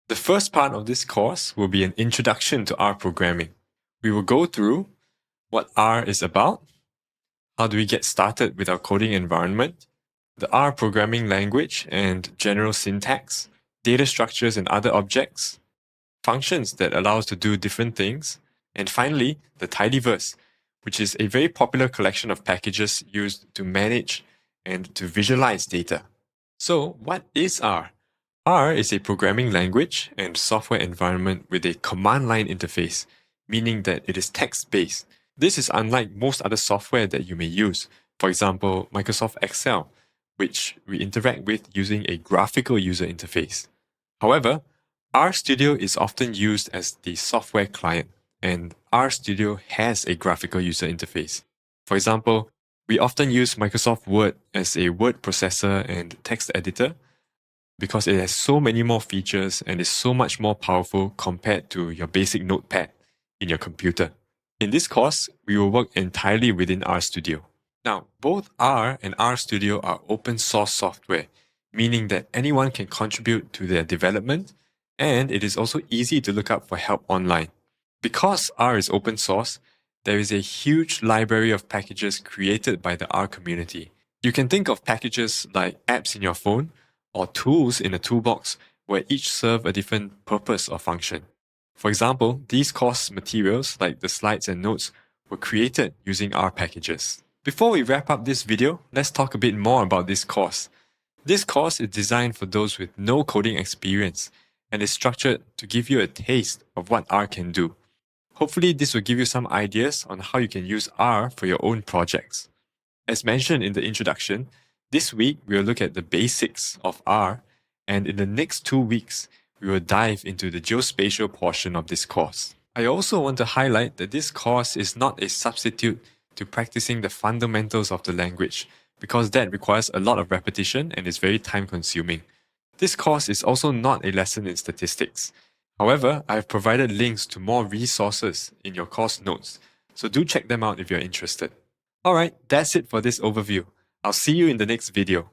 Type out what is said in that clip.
The first part of this course will be an introduction to R programming. We will go through what R is about, how do we get started with our coding environment, the R programming language and general syntax, data structures and other objects, functions that allow us to do different things, and finally, the tidyverse, which is a very popular collection of packages used to manage and to visualize data. So, what is R? R is a programming language and software environment with a command line interface, meaning that it is text-based. This is unlike most other software that you may use, for example, Microsoft Excel, which we interact with using a graphical user interface. However, RStudio is often used as the software client, and RStudio has a graphical user interface. For example, we often use Microsoft Word as a word processor and text editor because it has so many more features and is so much more powerful compared to your basic notepad in your computer. In this course, we will work entirely within RStudio. Now, both R and RStudio are open source software, meaning that anyone can contribute to their development, and it is also easy to look up for help online. Because R is open source, there is a huge library of packages created by the R community. You can think of packages like apps in your phone or tools in a toolbox where each serve a different purpose or function. For example, these course materials like the slides and notes were created using R packages. Before we wrap up this video, let's talk a bit more about this course. This course is designed for those with no coding experience and is structured to give you a taste of what R can do. Hopefully, this will give you some ideas on how you can use R for your own projects. As mentioned in the introduction, this week we will look at the basics of R, and in the next 2 weeks, we will dive into the geospatial portion of this course. I also want to highlight that this course is not a substitute to practicing the fundamentals of the language, because that requires a lot of repetition and is very time-consuming. This course is also not a lesson in statistics. However, I have provided links to more resources in your course notes, so do check them out if you're interested. Alright, that's it for this overview. I'll see you in the next video.